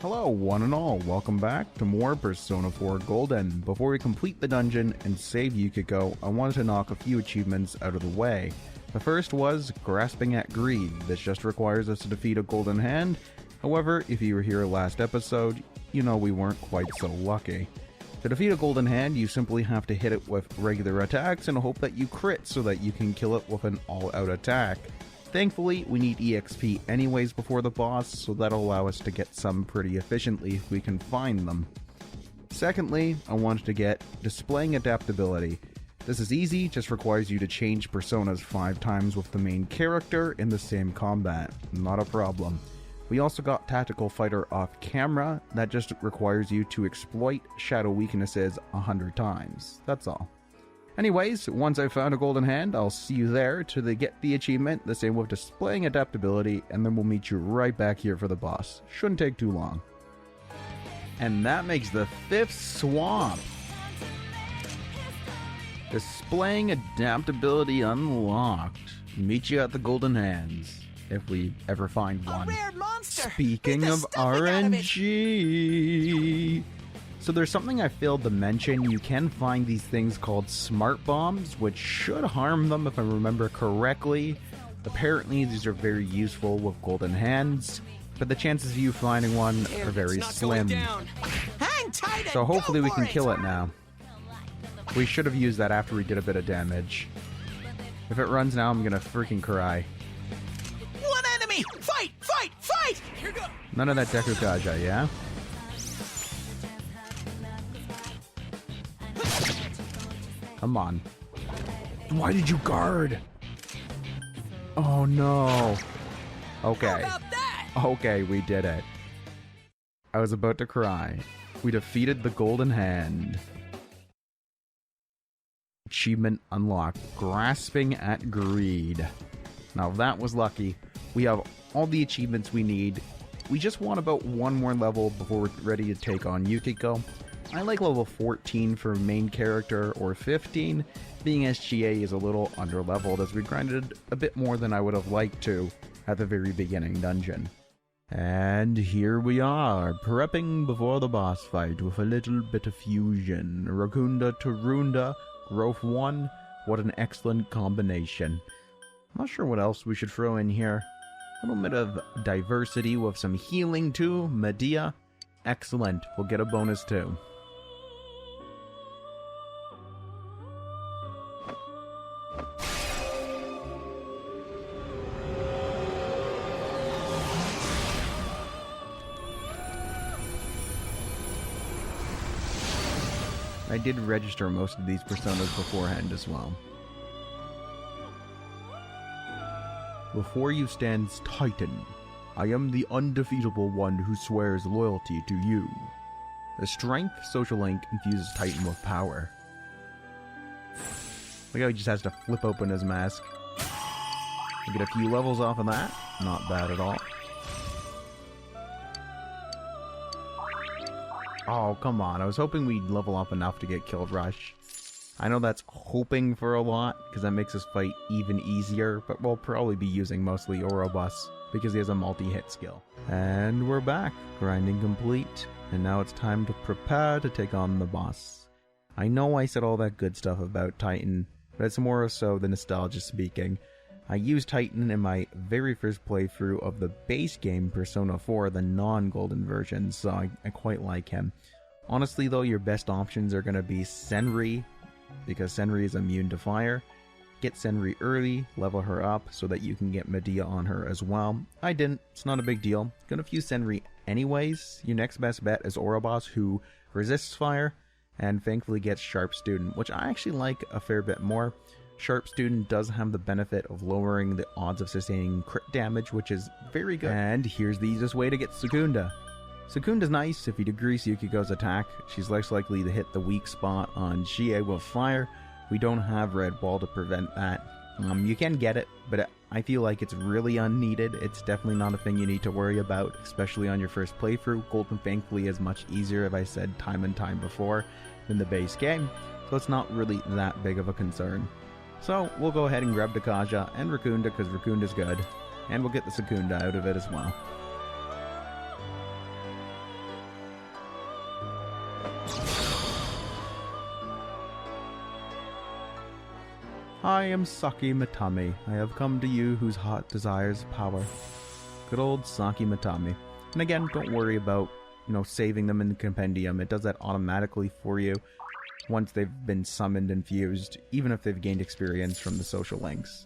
Hello one and all, welcome back to more Persona 4 Golden. Before we complete the dungeon and save Yukiko, I wanted to knock a few achievements out of the way. The first was Grasping at Greed. This just requires us to defeat a golden hand. However, if you were here last episode, you know we weren't quite so lucky. To defeat a golden hand, you simply have to hit it with regular attacks and hope that you crit so that you can kill it with an all-out attack. Thankfully, we need EXP anyways before the boss, so that'll allow us to get some pretty efficiently if we can find them. Secondly, I wanted to get Displaying Adaptability. This is easy, just requires you to change personas 5 times with the main character in the same combat. Not a problem. We also got Tactical Fighter off camera, that just requires you to exploit shadow weaknesses 100 times. That's all. Anyways, once I've found a golden hand, I'll see you there to get the achievement, the same with Displaying Adaptability, and then we'll meet you right back here for the boss. Shouldn't take too long. And that makes the 5th swamp. Displaying Adaptability unlocked. Meet you at the golden hands, if we ever find one. A rare monster. Speaking of RNG... So there's something I failed to mention. You can find these things called smart bombs, which should harm them if I remember correctly. Apparently these are very useful with golden hands, but the chances of you finding one are very slim. Hang tight. So hopefully we can kill it now. We should have used that after we did a bit of damage. If it runs now, I'm gonna freaking cry. One enemy! Fight! Fight! Fight! Here go. None of that CAWCAW, yeah? Come on. Why did you guard? Oh no. Okay. How about that? Okay, we did it. I was about to cry. We defeated the golden hand. Achievement unlocked. Grasping at Greed. Now that was lucky. We have all the achievements we need. We just want about one more level before we're ready to take on Yukiko. I like level 14 for main character, or 15, being SGA is a little underleveled as we grinded a bit more than I would have liked to at the very beginning dungeon. And here we are, prepping before the boss fight with a little bit of fusion. Rakunda to Runda, growth 1, what an excellent combination. I'm not sure what else we should throw in here. A little bit of diversity with some healing too, Medea. Excellent, we'll get a bonus too. I did register most of these personas beforehand as well. Before you stands Titan. I am the undefeatable one who swears loyalty to you. The strength social link infuses Titan with power. Look how he just has to flip open his mask. We get a few levels off of that. Not bad at all. Oh, come on. I was hoping we'd level up enough to get Kill Rush. I know that's hoping for a lot, because that makes this fight even easier, but we'll probably be using mostly Ouroboros, because he has a multi-hit skill. And we're back. Grinding complete. And now it's time to prepare to take on the boss. I know I said all that good stuff about Titan, but it's more so the nostalgia speaking. I used Titan in my very first playthrough of the base game Persona 4, the non-golden version, so I quite like him. Honestly though, your best options are going to be Senri, because Senri is immune to fire. Get Senri early, level her up so that you can get Medea on her as well. I didn't, it's not a big deal. Gonna fuse Senri anyways. Your next best bet is Ouroboros, who resists fire, and thankfully gets Sharp Student, which I actually like a fair bit more. Sharp Student does have the benefit of lowering the odds of sustaining crit damage, which is very good. And here's the easiest way to get Secunda. Secunda's nice if you decrease Yukiko's attack. She's less likely to hit the weak spot on Chie with fire. We don't have Red Wall to prevent that. You can get it, but I feel like it's really unneeded. It's definitely not a thing you need to worry about, especially on your first playthrough. Golden thankfully is much easier, as I said time and time before, than the base game, so it's not really that big of a concern. So we'll go ahead and grab the Kaja and Rakunda, because Rakunda's good, and we'll get the Secunda out of it as well. I am Saki Matami. I have come to you whose heart desires power. Good old Saki Matami. And again, don't worry about, saving them in the compendium. It does that automatically for you once they've been summoned and fused, even if they've gained experience from the social links.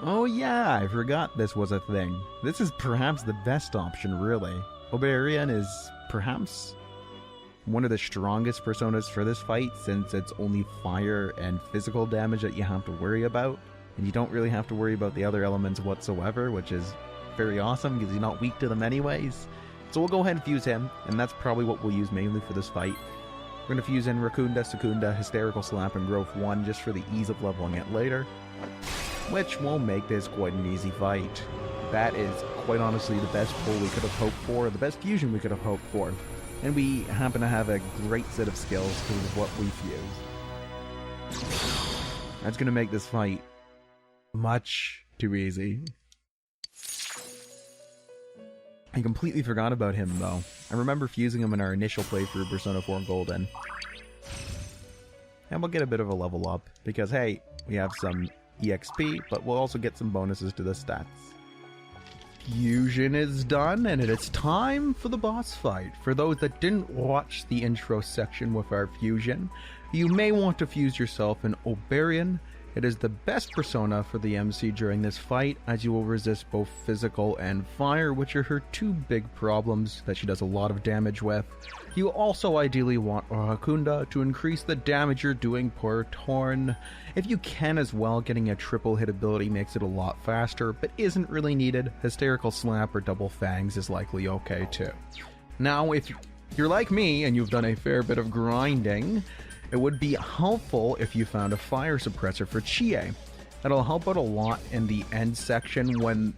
Oh yeah, I forgot this was a thing. This is perhaps the best option, really. Oberian is perhaps one of the strongest personas for this fight, since it's only fire and physical damage that you have to worry about, and you don't really have to worry about the other elements whatsoever, which is very awesome because you're not weak to them anyways. So we'll go ahead and fuse him, and that's probably what we'll use mainly for this fight. We're going to fuse in Rakunda, Secunda, Hysterical Slap, and Growth 1 just for the ease of leveling it later, which will make this quite an easy fight. That is, quite honestly, the best pull we could have hoped for, the best fusion we could have hoped for. And we happen to have a great set of skills because of what we fuse. That's going to make this fight much too easy. I completely forgot about him, though. I remember fusing him in our initial playthrough of Persona 4 Golden. And we'll get a bit of a level up, because hey, we have some EXP, but we'll also get some bonuses to the stats. Fusion is done, and it is time for the boss fight. For those that didn't watch the intro section with our fusion, you may want to fuse yourself in Oberian. It is the best persona for the MC during this fight, as you will resist both physical and fire, which are her two big problems that she does a lot of damage with. You also ideally want Rakunda to increase the damage you're doing per turn. If you can as well, getting a triple hit ability makes it a lot faster, but isn't really needed. Hysterical Slap or Double Fangs is likely okay too. Now, if you're like me and you've done a fair bit of grinding, it would be helpful if you found a fire suppressor for Chie. That'll help out a lot in the end section when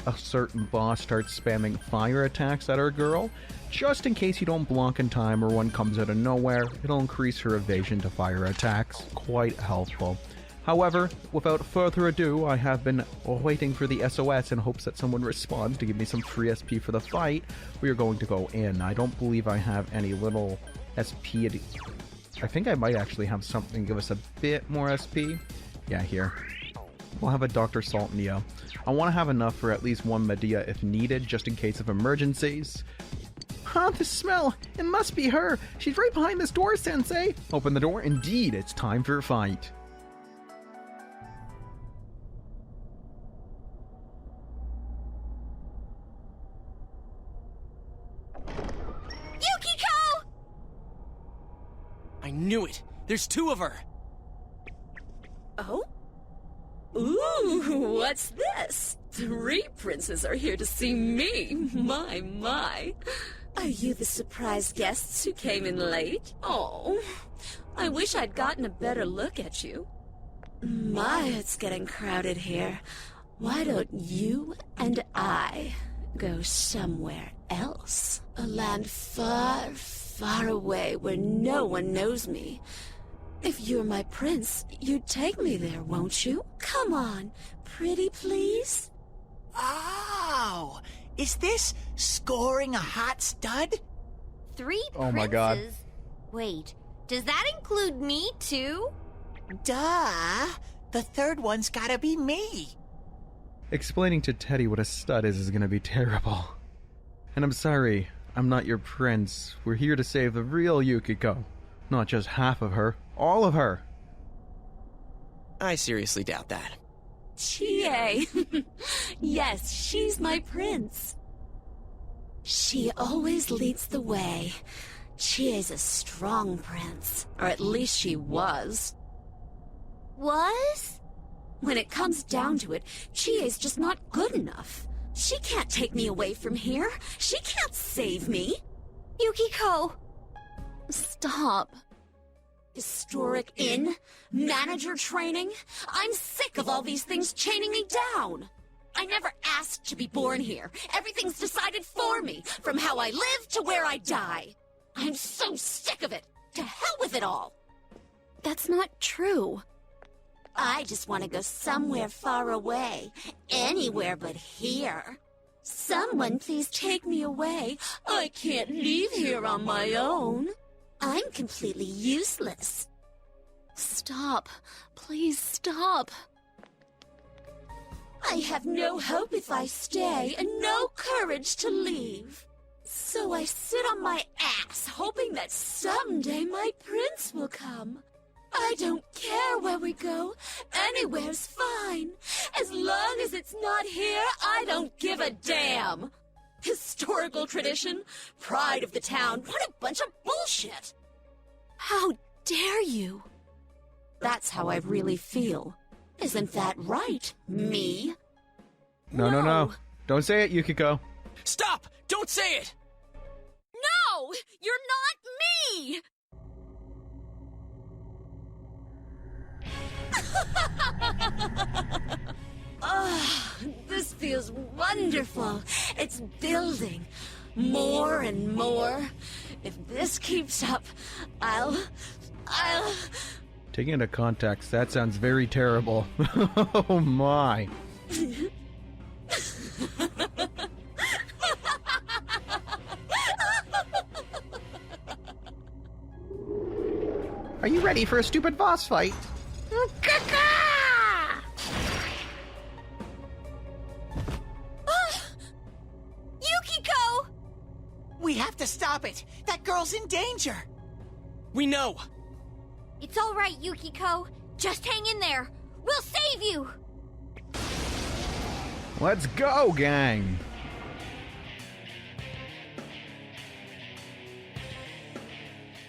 a certain boss starts spamming fire attacks at our girl. Just in case you don't block in time or one comes out of nowhere, it'll increase her evasion to fire attacks. Quite helpful. However, without further ado, I have been waiting for the SOS in hopes that someone responds to give me some free SP for the fight. We are going to go in. I don't believe I have any little SP. I think I might actually have something give us a bit more SP. Yeah, here. We'll have a Dr. Salt Neo. I want to have enough for at least one Medea if needed, just in case of emergencies. Huh, the smell! It must be her! She's right behind this door, Sensei! Open the door. Indeed, it's time for a fight. I knew it! There's two of her! Oh? Ooh, what's this? 3 princes are here to see me. My. Are you the surprise guests who came in late? Oh, I wish I'd gotten a better look at you. My, it's getting crowded here. Why don't you and I go somewhere else? A land far, far away where no one knows me. If you're my prince, you'd take me there, won't you? Come on, pretty please? Oh! Is this scoring a hot stud? 3 princes? Oh my god. Wait, does that include me too? Duh! The third one's gotta be me! Explaining to Teddy what a stud is gonna be terrible. And I'm sorry, I'm not your prince. We're here to save the real Yukiko. Not just half of her, all of her. I seriously doubt that. Chie! Yes, she's my prince. She always leads the way. Chie's a strong prince, or at least she was. Was? When it comes down to it, Chie's just not good enough. She can't take me away from here. She can't save me. Yukiko! Stop. Historic inn? Manager training? I'm sick of all these things chaining me down. I never asked to be born here. Everything's decided for me, from how I live to where I die. I'm so sick of it. To hell with it all. That's not true. I just want to go somewhere far away. Anywhere but here. Someone please take me away. I can't leave here on my own. I'm completely useless. Stop. Please stop. I have no hope if I stay, and no courage to leave. So I sit on my ass, hoping that someday my prince will come. I don't care where we go. Anywhere's fine. As long as it's not here, I don't give a damn. Historical tradition, pride of the town, what a bunch of bullshit. How dare you? That's how I really feel. Isn't that right, me? No. Don't say it, Yukiko. Stop! Don't say it! No! You're not me! This feels wonderful. It's building. More and more. If this keeps up, I'll... Taking into context, that sounds very terrible. Oh my. Are you ready for a stupid boss fight? Yukiko! We have to stop it! That girl's in danger! We know! It's all right, Yukiko. Just hang in there. We'll save you. Let's go, gang!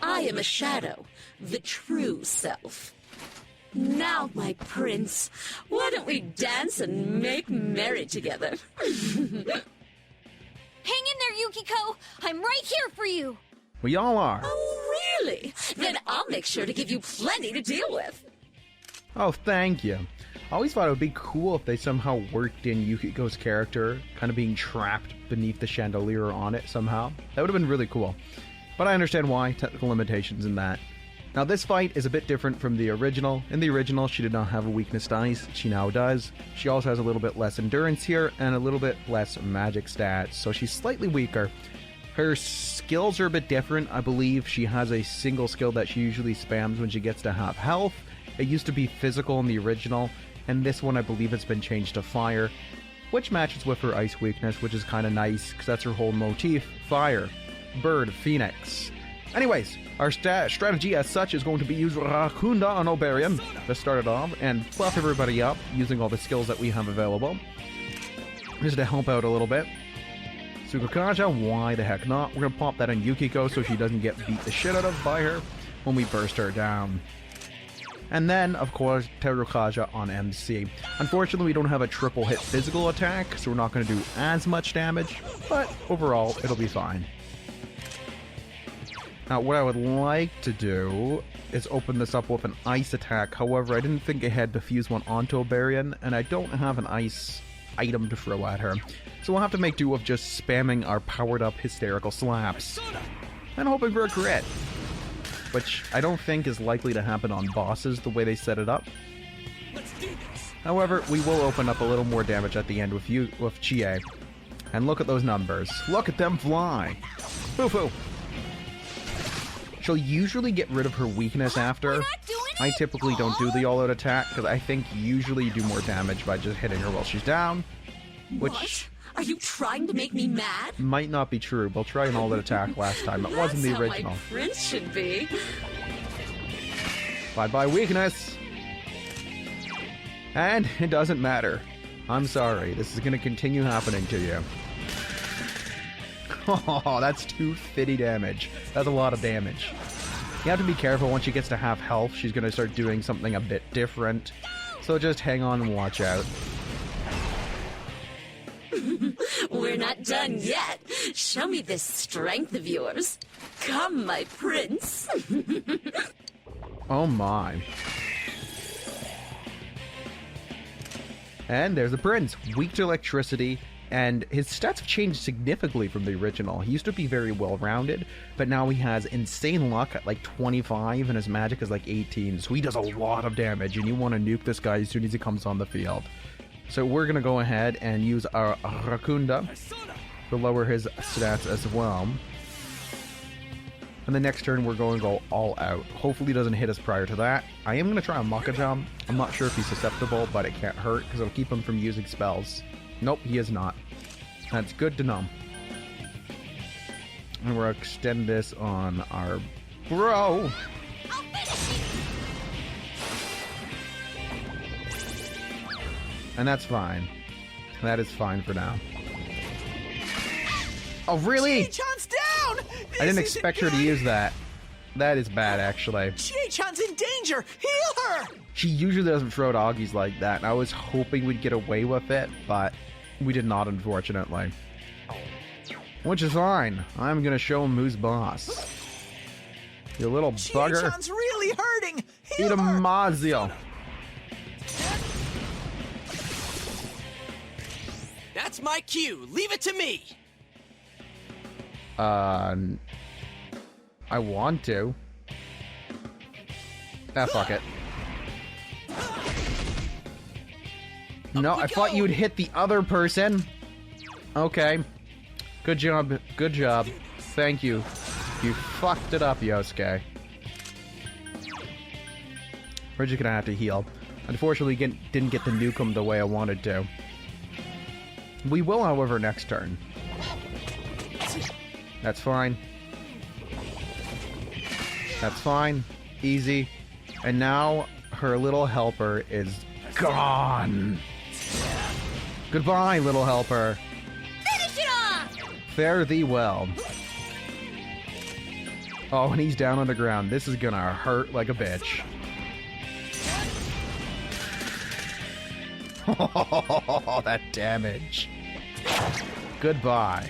I am a shadow, the true self. Now, my prince, why don't we dance and make merry together? Hang in there, Yukiko. I'm right here for you. We all are. Oh, really? Then I'll make sure to give you plenty to deal with. Oh, thank you. I always thought it would be cool if they somehow worked in Yukiko's character, kind of being trapped beneath the chandelier on it somehow. That would have been really cool. But I understand why, technical limitations in that. Now this fight is a bit different from the original. In the original, she did not have a weakness to ice. She now does. She also has a little bit less endurance here and a little bit less magic stats, so she's slightly weaker. Her skills are a bit different. I believe she has a single skill that she usually spams when she gets to half health. It used to be physical in the original, and this one I believe it's been changed to fire, which matches with her ice weakness, which is kind of nice, because that's her whole motif. Fire. Bird. Phoenix. Anyways, our strategy as such is going to be use Rakunda on Oberian to start it off, and buff everybody up using all the skills that we have available. Just to help out a little bit. Tsukakaja, why the heck not? We're gonna pop that on Yukiko so she doesn't get beat the shit out of by her when we burst her down. And then, of course, Terukaja on MC. Unfortunately, we don't have a triple hit physical attack, so we're not going to do as much damage, but overall, it'll be fine. Now, what I would like to do is open this up with an ice attack. However, I didn't think I had to fuse one onto Oberian, and I don't have an ice item to throw at her. So we'll have to make do of just spamming our powered up hysterical slaps. And hoping for a crit. Which I don't think is likely to happen on bosses the way they set it up. However, we will open up a little more damage at the end with Chie. And look at those numbers. Look at them fly! Foo-foo! She'll usually get rid of her weakness after. I typically don't do the all-out attack, because I think usually you do more damage by just hitting her while she's down. Which... What? Are you trying to make me mad? Might not be true. We'll try an all-out attack last time. It wasn't the original. That's how my prince should be. Bye-bye weakness! And it doesn't matter. I'm sorry. This is going to continue happening to you. Oh, that's 250 damage. That's a lot of damage. You have to be careful. Once she gets to half health, she's going to start doing something a bit different. So just hang on and watch out. We're not done yet. Show me this strength of yours. Come, my prince. Oh my. And there's the prince. Weak to electricity. And his stats have changed significantly from the original. He used to be very well-rounded, but now he has insane luck at like 25, and his magic is like 18, so he does a lot of damage, and you want to nuke this guy as soon as he comes on the field. So we're going to go ahead and use our Rakunda to lower his stats as well. And the next turn, we're going to go all out. Hopefully he doesn't hit us prior to that. I am going to try a Makajam. I'm not sure if he's susceptible, but it can't hurt because it'll keep him from using spells. Nope, he is not. That's good to know. And we'll extend this on our bro. And that's fine. That is fine for now. Oh, really? Chie-chan's down! I didn't expect her to use that. That is bad, actually. Chie-chan's in danger! Heal her! She usually doesn't throw doggies like that, and I was hoping we'd get away with it, but we did not, unfortunately. Which is fine. I'm gonna show him who's boss. You little bugger. Chie-chan's really hurting! Eat a Heal her! Mazio. That's my cue. Leave it to me. I want to. Ah, fuck it. No, I thought you would hit the other person. Okay. Good job. Good job. Thank you. You fucked it up, Yosuke. We're just gonna have to heal. Unfortunately, didn't get to nuke him the way I wanted to. We will, however, next turn. That's fine. That's fine. Easy. And now her little helper is gone. Goodbye, little helper. Finish it off! Fare thee well. Oh, and he's down on the ground. This is gonna hurt like a bitch. Oh, that damage. Goodbye.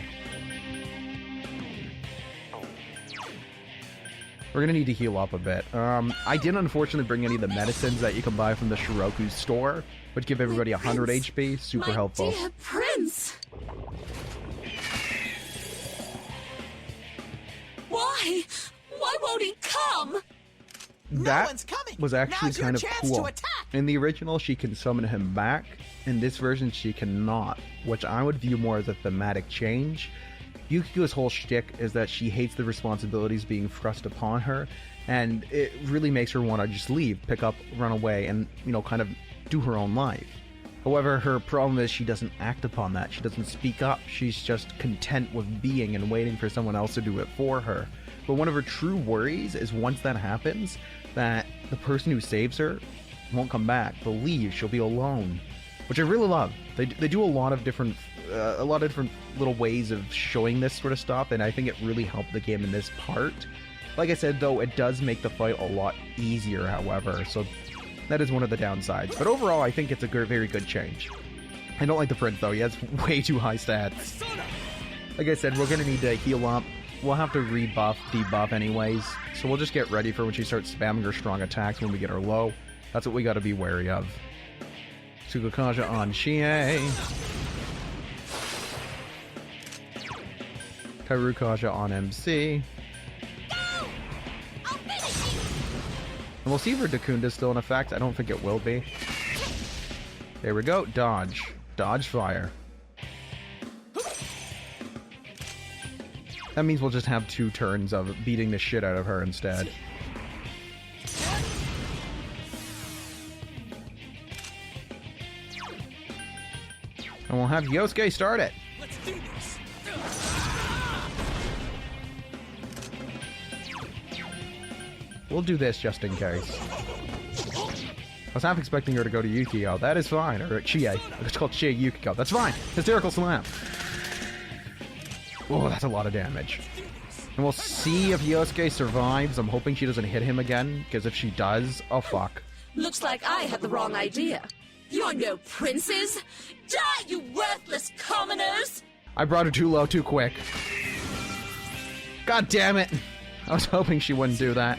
We're gonna need to heal up a bit. I didn't unfortunately bring any of the medicines that you can buy from the Shiroku store, which give everybody 100 HP. Super helpful. Dear Prince! Why? Why won't he come? That one's coming. was actually Now's your kind of chance cool. to attack. In the original, she can summon him back. In this version, she cannot, which I would view more as a thematic change. Yukiko's whole shtick is that she hates the responsibilities being thrust upon her, and it really makes her want to just leave, pick up, run away, and, you know, kind of do her own life. However, her problem is she doesn't act upon that. She doesn't speak up. She's just content with being and waiting for someone else to do it for her. But one of her true worries is once that happens, that the person who saves her won't come back. They'll leave. She'll be alone, which I really love. They do a lot of different little ways of showing this sort of stuff, and I think it really helped the game in this part. Like I said, though, it does make the fight a lot easier, however, so that is one of the downsides. But overall, I think it's a very good change. I don't like the prince, though. He has way too high stats. Like I said, we're going to need to heal up. We'll have to rebuff, debuff anyways, so we'll just get ready for when she starts spamming her strong attacks when we get her low. That's what we got to be wary of. Tsukakaja on Chie. Kairukaja on MC. I'll finish you! And we'll see if her Dakunda's still in effect. I don't think it will be. There we go. Dodge. Dodge fire. That means we'll just have 2 turns of beating the shit out of her instead. And we'll have Yosuke start it. Let's do this. We'll do this just in case. I was half expecting her to go to Yukiko. That is fine. Or Chie. It's called Chie Yukiko. That's fine. Hysterical Slam. Oh, that's a lot of damage. And we'll see if Yosuke survives. I'm hoping she doesn't hit him again, because if she does, oh fuck. Looks like I had the wrong idea. You're no princes! Die, you worthless commoners! I brought her too low too quick. God damn it! I was hoping she wouldn't do that.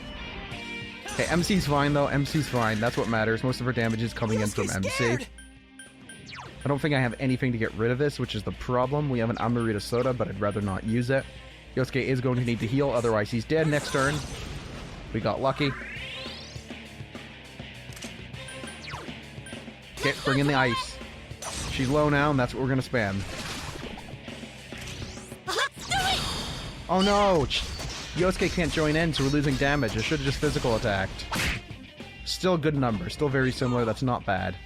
Okay, MC's fine though. MC's fine. That's what matters. Most of her damage is coming in from MC. I don't think I have anything to get rid of this, which is the problem. We have an Amarita Soda, but I'd rather not use it. Yosuke is going to need to heal, otherwise he's dead next turn. We got lucky. Okay, bring in the ice. She's low now, and that's what we're gonna spam. Let's do it! Oh no! Yosuke can't join in, so we're losing damage. I should have just physical attacked. Still a good number. Still very similar. That's not bad.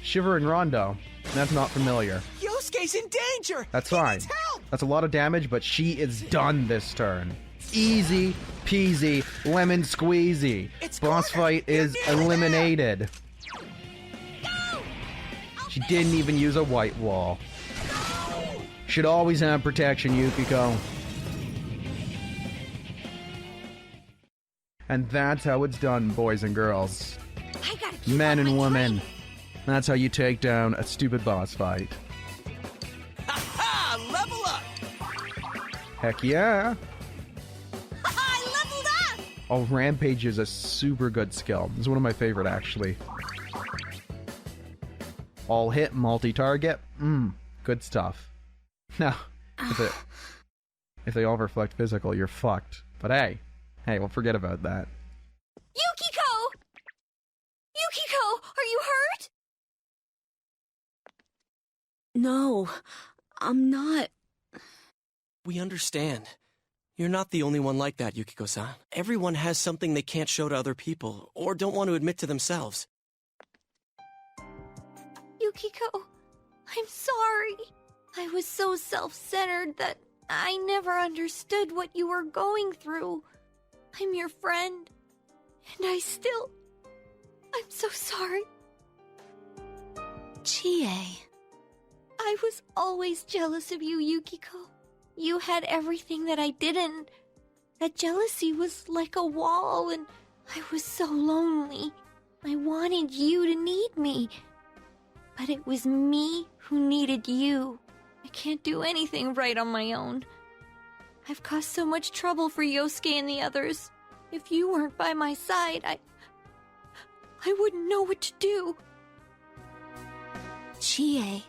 Shiver and Rondo. That's not familiar. Yosuke's in danger! That's He fine. needs help! That's a lot of damage, but she is done this turn. Easy peasy, lemon squeezy. It's Boss cornered. fight is You're nearly eliminated. She didn't even use a white wall. Should always have protection, Yukiko. And that's how it's done, boys and girls. I gotta keep Men up and my women. training. That's how you take down a stupid boss fight. Ha! Level up! Heck yeah. I leveled up! Oh, Rampage is a super good skill. It's one of my favorite, actually. All hit, multi-target. Good stuff. Now, if they all reflect physical, you're fucked. But hey, we'll forget about that. Yukiko! Yukiko, are you hurt? No, I'm not. We understand. You're not the only one like that, Yukiko-san. Everyone has something they can't show to other people, or don't want to admit to themselves. Yukiko, I'm sorry. I was so self-centered that I never understood what you were going through. I'm your friend, and I'm so sorry. Chie. I was always jealous of you, Yukiko. You had everything that I didn't. That jealousy was like a wall, and I was so lonely. I wanted you to need me. But it was me who needed you. I can't do anything right on my own. I've caused so much trouble for Yosuke and the others. If you weren't by my side, I wouldn't know what to do. Chie.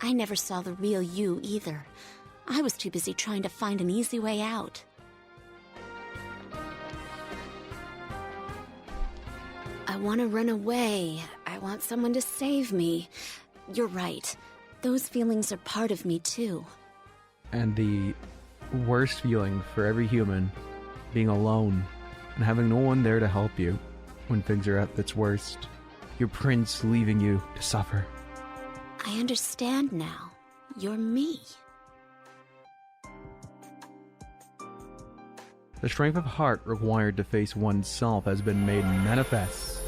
I never saw the real you either. I was too busy trying to find an easy way out. I want to run away. I want someone to save me. You're right. Those feelings are part of me too. And the worst feeling for every human, being alone and having no one there to help you when things are at its worst. Your prince leaving you to suffer. I understand now. You're me. The strength of heart required to face oneself has been made manifest.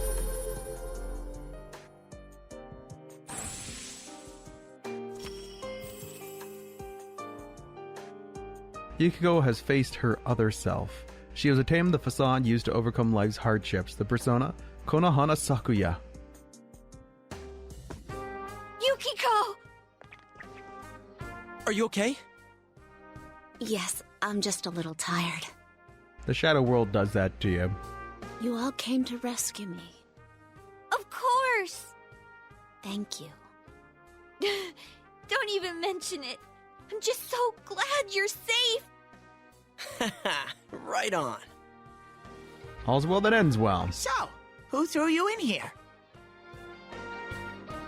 Yukiko has faced her other self. She has attained the facade used to overcome life's hardships, the persona Konohana Sakuya. Yukiko! Are you okay? Yes, I'm just a little tired. The shadow world does that to you. You all came to rescue me. Of course! Thank you. Don't even mention it. I'm just so glad you're safe. Right on. All's well that ends well. So, who threw you in here?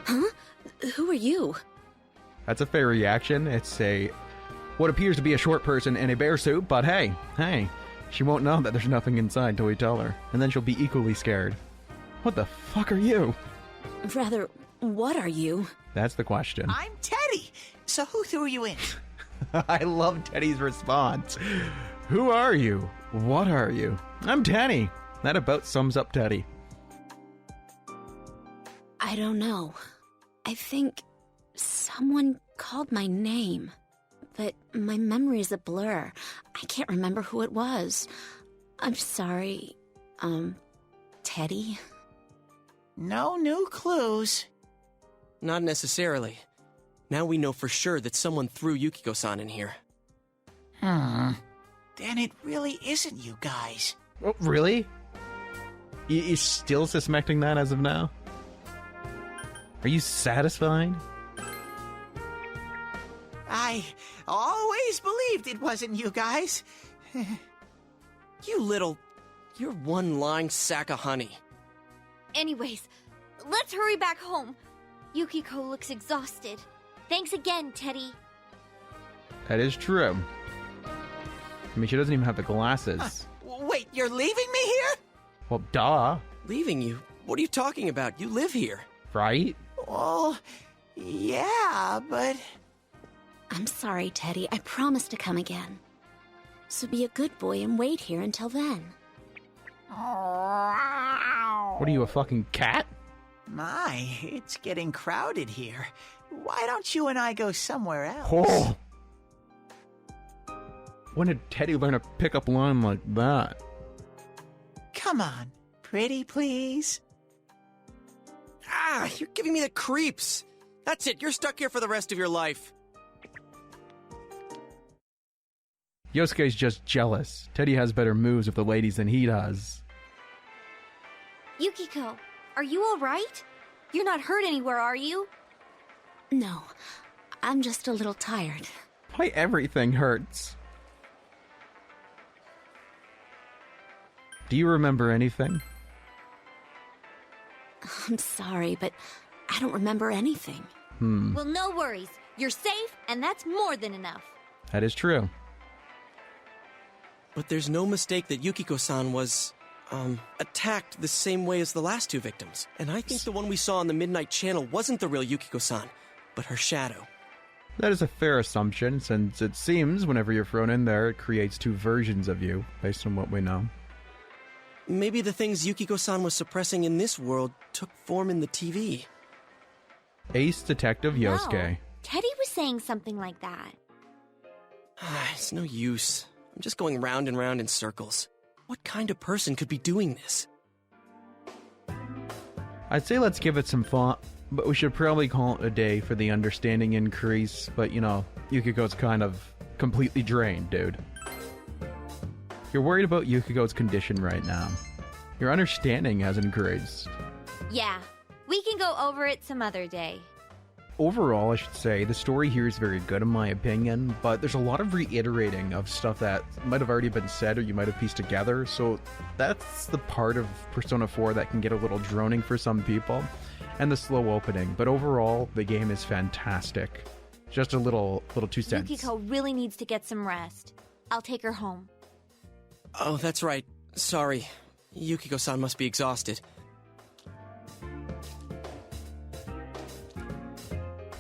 Huh? Who are you? That's a fair reaction. It's what appears to be a short person in a bear suit, but hey, she won't know that there's nothing inside till we tell her, and then she'll be equally scared. What the fuck are you? Rather, what are you? That's the question. I'm Teddy. So who threw you in? I love Teddy's response. Who are you? What are you? I'm Teddy. That about sums up Teddy. I don't know. I think someone called my name, but my memory is a blur. I can't remember who it was. I'm sorry, Teddy? No new clues. Not necessarily. Now we know for sure that someone threw Yukiko-san in here. Then it really isn't you guys. Oh, really? You're still suspecting that as of now? Are you satisfied? I always believed it wasn't you guys. You're one lying sack of honey. Anyways, let's hurry back home. Yukiko looks exhausted. Thanks again, Teddy. That is true. I mean, she doesn't even have the glasses. Wait, you're leaving me here? Well, duh. Leaving you? What are you talking about? You live here. Right? Well, yeah, but... I'm sorry, Teddy. I promise to come again. So be a good boy and wait here until then. What are you, a fucking cat? My, it's getting crowded here. Why don't you and I go somewhere else? Oh! When did Teddy learn a pickup line like that? Come on, pretty please. Ah, you're giving me the creeps. That's it. You're stuck here for the rest of your life. Yosuke's just jealous. Teddy has better moves with the ladies than he does. Yukiko, are you alright? You're not hurt anywhere, are you? No, I'm just a little tired. Why everything hurts? Do you remember anything? I'm sorry, but I don't remember anything. Well, no worries. You're safe, and that's more than enough. That is true. But there's no mistake that Yukiko-san was, attacked the same way as the last two victims. And I think the one we saw on the Midnight Channel wasn't the real Yukiko-san, but her shadow. That is a fair assumption, since it seems whenever you're thrown in there, it creates two versions of you, based on what we know. Maybe the things Yukiko-san was suppressing in this world took form in the TV. Ace Detective Yosuke. No, Teddy was saying something like that. It's no use. I'm just going round and round in circles. What kind of person could be doing this? I'd say let's give it some thought, but we should probably call it a day for the understanding increase, but you know, Yukiko's kind of completely drained, dude. You're worried about Yukiko's condition right now. Your understanding has increased. Yeah, we can go over it some other day. Overall, I should say, the story here is very good in my opinion, but there's a lot of reiterating of stuff that might have already been said or you might have pieced together, so that's the part of Persona 4 that can get a little droning for some people, and the slow opening. But overall, the game is fantastic. Just a little 2 cents. Yukiko really needs to get some rest. I'll take her home. Oh, that's right. Sorry. Yukiko-san must be exhausted.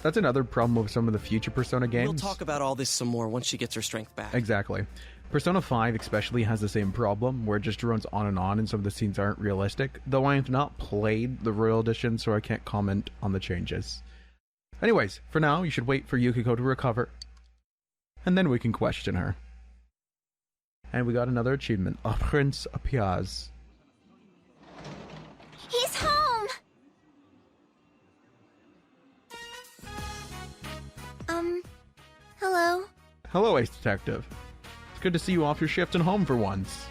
That's another problem with some of the future Persona games. We'll talk about all this some more once she gets her strength back. Exactly. Persona 5 especially has the same problem, where it just runs on and some of the scenes aren't realistic, though I have not played the Royal Edition, so I can't comment on the changes. Anyways, for now, you should wait for Yukiko to recover, and then we can question her. And we got another achievement. A Prince appears. He's home! Hello? Hello, Ace Detective. It's good to see you off your shift and home for once.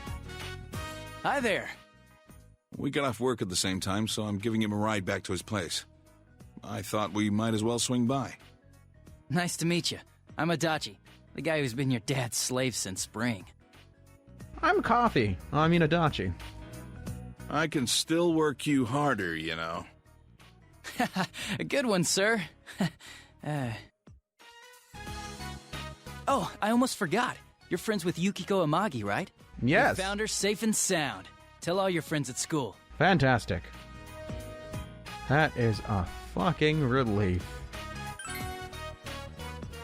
Hi there. We got off work at the same time, so I'm giving him a ride back to his place. I thought we might as well swing by. Nice to meet you. I'm Adachi, the guy who's been your dad's slave since spring. I'm Coffee. I mean Adachi. I can still work you harder, you know. A good one, sir. Oh, I almost forgot. You're friends with Yukiko Amagi, right? Yes. We found her safe and sound. Tell all your friends at school. Fantastic. That is a fucking relief.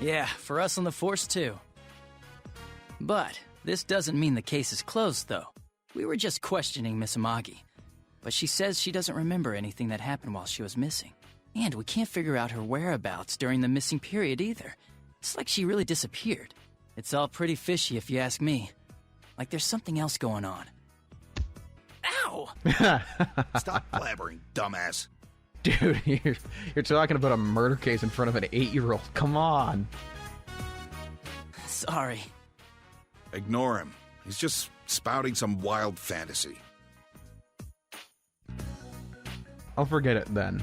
Yeah, for us on the force, too. But this doesn't mean the case is closed, though. We were just questioning Miss Amagi. But she says she doesn't remember anything that happened while she was missing. And we can't figure out her whereabouts during the missing period either. It's like she really disappeared. It's all pretty fishy if you ask me. Like there's something else going on. Ow! Stop blabbering, dumbass. Dude, you're talking about a murder case in front of an 8-year-old. Come on. Sorry. Ignore him. He's just spouting some wild fantasy. I'll forget it then.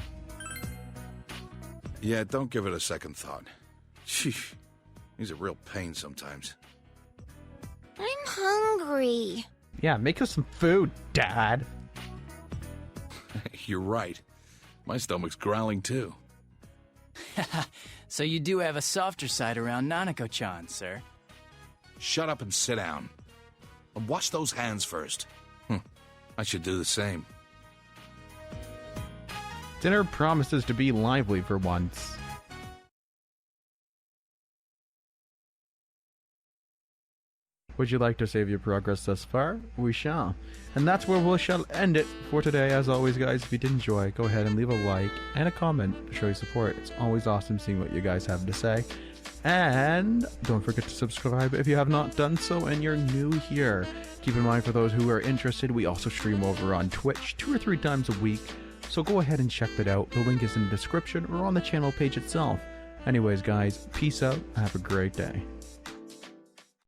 Yeah, don't give it a second thought. Sheesh. He's a real pain sometimes. I'm hungry. Yeah, make us some food, Dad. You're right. My stomach's growling too. So you do have a softer side around Nanako-chan, sir. Shut up and sit down. And wash those hands first. I should do the same. Dinner promises to be lively for once. Would you like to save your progress thus far? We shall. And that's where we shall end it for today. As always, guys, if you did enjoy, go ahead and leave a like and a comment to show your support. It's always awesome seeing what you guys have to say. And don't forget to subscribe if you have not done so and you're new here. Keep in mind, for those who are interested, we also stream over on Twitch 2 or 3 times a week. So go ahead and check that out. The link is in the description or on the channel page itself. Anyways, guys, peace out. Have a great day.